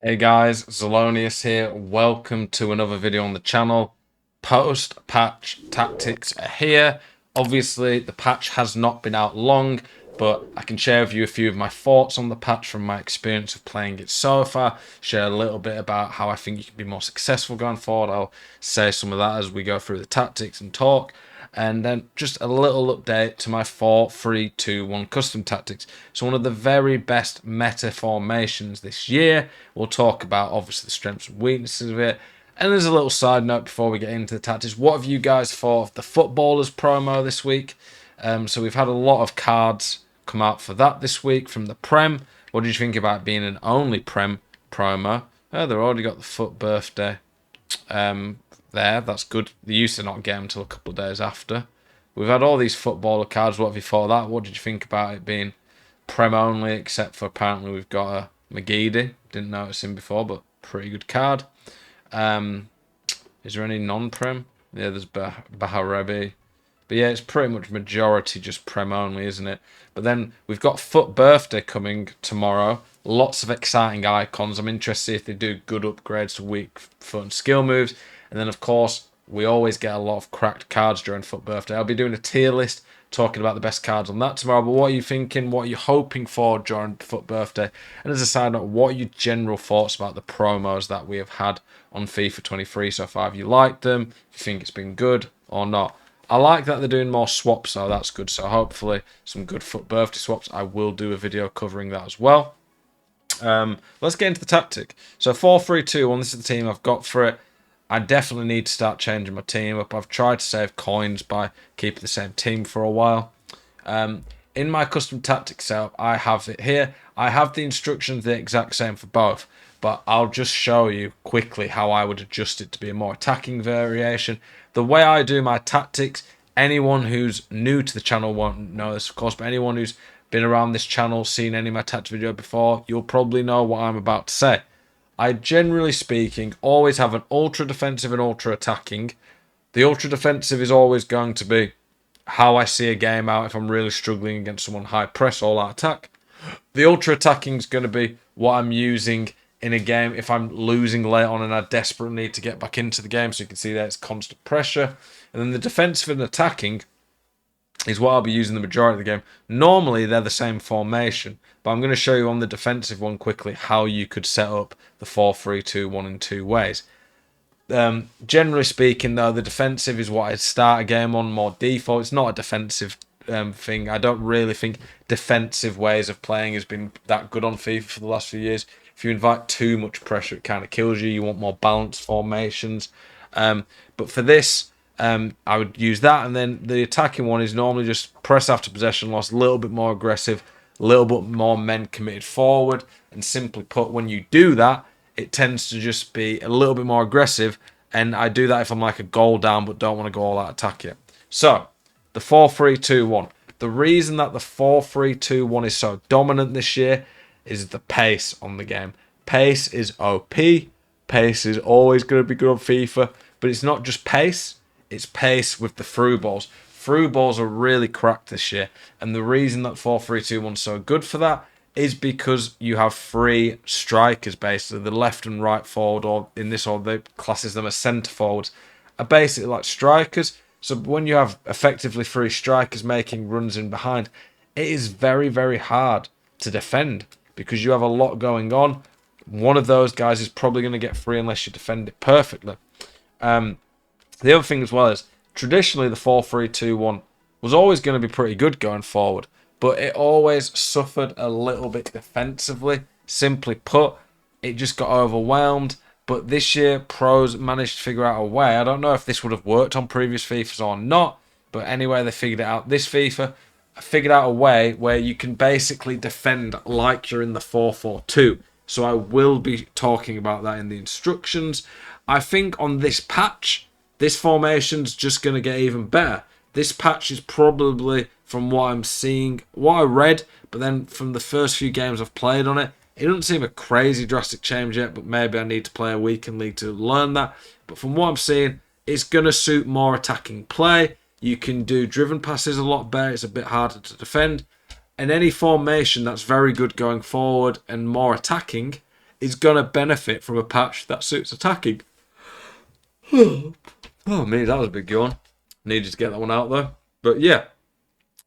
Hey guys, Zelonius here. Welcome to another video on the channel. Post-patch tactics are here. Obviously, the patch has not been out long, but I can share with you a few of my thoughts on the patch from my experience of playing it so far. Share a little bit about how I think you can be more successful going forward. I'll say some of that as we go through the tactics and talk. And then just a little update to my 4-3-2-1 custom tactics. So one of the very best meta formations this year. We'll talk about obviously the strengths and weaknesses of it. And there's a little side note before we get into the tactics. What have you guys thought of the footballers promo this week? So we've had a lot of cards come out for that this week from the Prem. What did you think about being an only Prem promo? Oh, they've already got the foot birthday. There, that's good. They used to not get them until a couple of days after. We've had all these footballer cards. What have you thought of that? What did you think about it being Prem only, except for apparently we've got a McGeady. Didn't notice him before, but pretty good card. Is there any non-Prem? Yeah, there's Baharebi. But yeah, it's pretty much majority just Prem only, isn't it? But then we've got Foot Birthday coming tomorrow. Lots of exciting icons. I'm interested if they do good upgrades to weak foot and skill moves. And then, of course, we always get a lot of cracked cards during Foot Birthday. I'll be doing a tier list talking about the best cards on that tomorrow. But what are you thinking? What are you hoping for during Foot Birthday? And as a side note, what are your general thoughts about the promos that we have had on FIFA 23 so far? Have you liked them? If you think it's been good or not? I like that they're doing more swaps, so that's good. So hopefully some good Foot Birthday swaps. I will do a video covering that as well. Let's get into the tactic. So 4-3-2-1, this is the team I've got for it. I definitely need to start changing my team up. I've tried to save coins by keeping the same team for a while. In my custom tactics setup, I have it here. I have the instructions the exact same for both, but I'll just show you quickly how I would adjust it to be a more attacking variation. The way I do my tactics, anyone who's new to the channel won't know this, of course, but anyone who's been around this channel, seen any of my tactics video before, you'll probably know what I'm about to say. I, generally speaking, always have an ultra defensive and ultra attacking. The ultra defensive is always going to be how I see a game out if I'm really struggling against someone high press, all out attack. The ultra attacking is going to be what I'm using in a game if I'm losing late on and I desperately need to get back into the game. So you can see that it's constant pressure. And then the defensive and attacking is what I'll be using the majority of the game. Normally, they're the same formation, but I'm going to show you on the defensive one quickly how you could set up the 4-3-2-1 in two ways. Generally speaking, though, the defensive is what I'd start a game on more default. It's not a defensive thing. I don't really think defensive ways of playing has been that good on FIFA for the last few years. If you invite too much pressure, it kind of kills you. You want more balanced formations. But for this, I would use that, and then the attacking one is normally just press after possession loss, a little bit more aggressive, a little bit more men committed forward, and simply put, when you do that, it tends to just be a little bit more aggressive, and I do that if I'm like a goal down but don't want to go all out attack yet. So, the 4-3-2-1. The reason that the 4-3-2-1 is so dominant this year is the pace on the game. Pace is OP. Pace is always going to be good on FIFA, but it's not just pace. It's pace with the through balls. Through balls are really cracked this year, and the reason that 4-3-2-1 is so good for that is because you have three strikers, basically the left and right forward, or in this order, they classes them as centre forwards, are basically like strikers. So when you have effectively three strikers making runs in behind, it is very, very hard to defend because you have a lot going on. One of those guys is probably going to get free unless you defend it perfectly. The other thing as well is, traditionally the 4-3-2-1 was always going to be pretty good going forward, but it always suffered a little bit defensively. Simply put, it just got overwhelmed. But this year, pros managed to figure out a way. I don't know if this would have worked on previous FIFAs or not, but anyway, they figured it out. This FIFA figured out a way where you can basically defend like you're in the 4-4-2. So I will be talking about that in the instructions. I think on this patch, this formation's just going to get even better. This patch is probably, from what I'm seeing, what I read, but then from the first few games I've played on it, it doesn't seem a crazy drastic change yet, but maybe I need to play a weekend league to learn that. But from what I'm seeing, it's going to suit more attacking play. You can do driven passes a lot better. It's a bit harder to defend. And any formation that's very good going forward and more attacking is going to benefit from a patch that suits attacking. Oh, me, that was a big yawn. Needed to get that one out there. But yeah,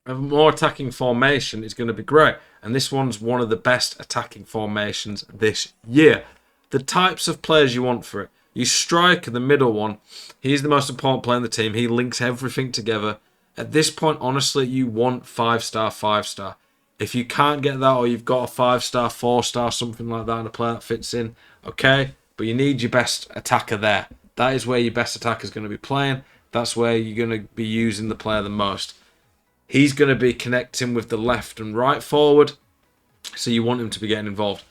a more attacking formation is going to be great. And this one's one of the best attacking formations this year. The types of players you want for it. You striker, the middle one, he's the most important player in the team. He links everything together. At this point, honestly, you want 5-star, 5-star. If you can't get that, or you've got a 5-star, 4-star, something like that, and a player that fits in, okay? But you need your best attacker there. That is where your best attacker is going to be playing. That's where you're going to be using the player the most. He's going to be connecting with the left and right forward, so you want him to be getting involved.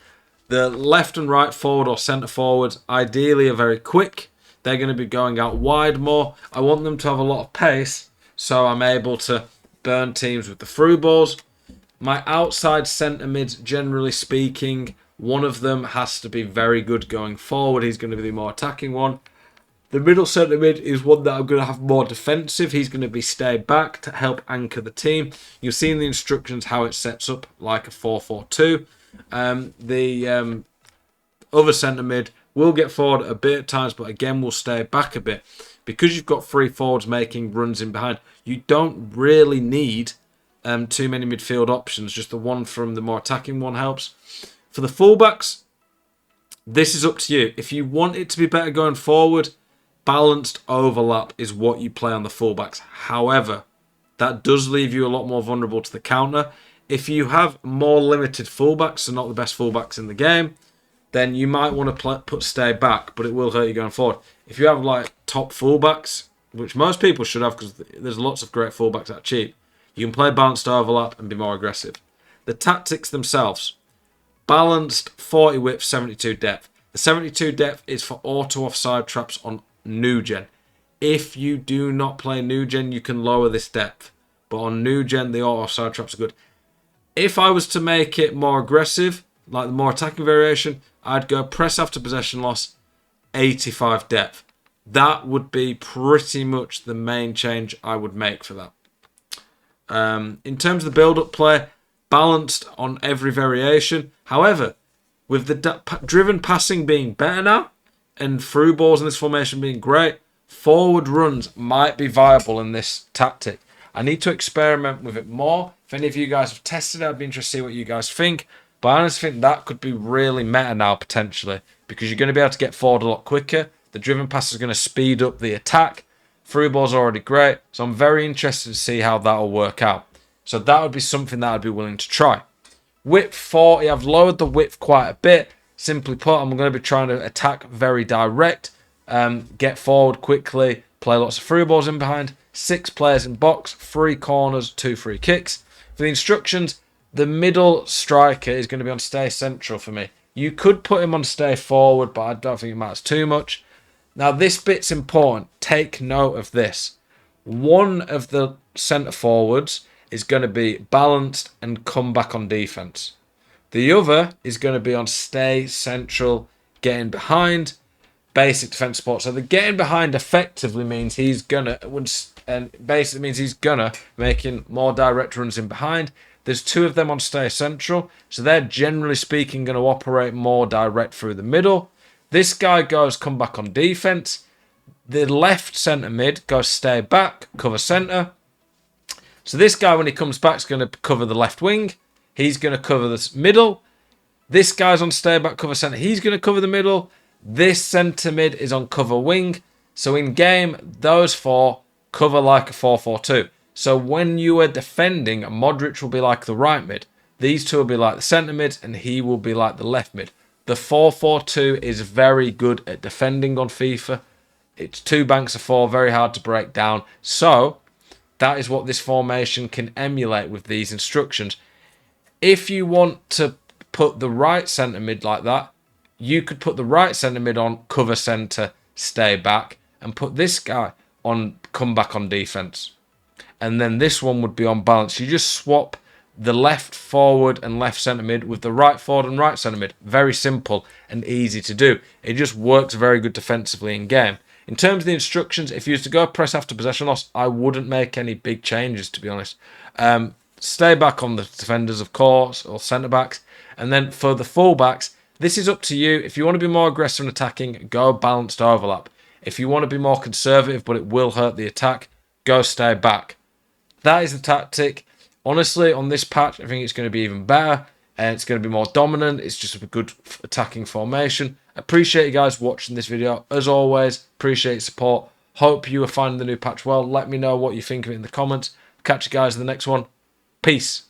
The left and right forward or centre forwards ideally are very quick. They're going to be going out wide more. I want them to have a lot of pace, so I'm able to burn teams with the through balls. My outside centre mids, generally speaking, one of them has to be very good going forward. He's going to be the more attacking one. The middle centre mid is one that I'm going to have more defensive. He's going to be stayed back to help anchor the team. You'll see in the instructions how it sets up like a 4-4-2. The other centre mid will get forward a bit at times, but again will stay back a bit. Because you've got 3 forwards making runs in behind, you don't really need too many midfield options. Just the one from the more attacking one helps. For the fullbacks, this is up to you. If you want it to be better going forward, balanced overlap is what you play on the fullbacks. However, that does leave you a lot more vulnerable to the counter. If you have more limited fullbacks, so not the best fullbacks in the game, then you might want to put stay back, but it will hurt you going forward. If you have like top fullbacks, which most people should have because there's lots of great fullbacks that are cheap, you can play balanced overlap and be more aggressive. The tactics themselves, balanced 40 width, 72 depth. The 72 depth is for auto offside traps on new gen. If you do not play new gen, you can lower this depth, but on new gen the auto offside traps are good. If I was to make it more aggressive, like the more attacking variation, I'd go press after possession loss, 85 depth. That would be pretty much the main change I would make for that. In terms of the build-up play, balanced on every variation. However, with the driven passing being better now, and through balls in this formation being great, forward runs might be viable in this tactic. I need to experiment with it more. If any of you guys have tested it, I'd be interested to see what you guys think. But I honestly think that could be really meta now, potentially, because you're going to be able to get forward a lot quicker. The driven pass is going to speed up the attack. Through ball's already great, so I'm very interested to see how that'll work out. So that would be something that I'd be willing to try. Width 40, I've lowered the width quite a bit. Simply put, I'm going to be trying to attack very direct, get forward quickly, play lots of through balls in behind, 6 players in box, 3 corners, 2 free kicks. For the instructions, the middle striker is going to be on stay central for me. You could put him on stay forward, but I don't think it matters too much. Now, this bit's important. Take note of this. One of the centre forwards is going to be balanced and come back on defence. The other is going to be on stay central, getting behind, basic defence support. So the getting behind effectively means he's gonna, and basically means he's gonna making more direct runs in behind. There's 2 of them on stay central, so they're generally speaking going to operate more direct through the middle. This guy goes come back on defence. The left centre mid goes stay back, cover centre. So this guy, when he comes back, is going to cover the left wing. He's going to cover the middle. This guy's on stay back, cover centre. He's going to cover the middle. This centre mid is on cover wing. So in game, those 4 cover like a 4-4-2. So when you are defending, Modric will be like the right mid. These 2 will be like the centre mid, and he will be like the left mid. The 4-4-2 is very good at defending on FIFA. It's 2 banks of 4, very hard to break down. So that is what this formation can emulate with these instructions. If you want to put the right centre mid like that, you could put the right centre mid on cover centre, stay back, and put this guy on come back on defence. And then this one would be on balance. You just swap the left forward and left centre mid with the right forward and right centre mid. Very simple and easy to do. It just works very good defensively in game. In terms of the instructions, if you used to go press after possession loss, I wouldn't make any big changes, to be honest. Stay back on the defenders, of course, or centre backs. And then for the full backs, This is up to you. If you want to be more aggressive and attacking, go balanced overlap. If you want to be more conservative, but it will hurt the attack, go stay back. That is the tactic. Honestly, on this patch, I think it's going to be even better. And it's going to be more dominant. It's just a good attacking formation. Appreciate you guys watching this video. As always, appreciate your support. Hope you are finding the new patch well. Let me know what you think of it in the comments. Catch you guys in the next one. Peace.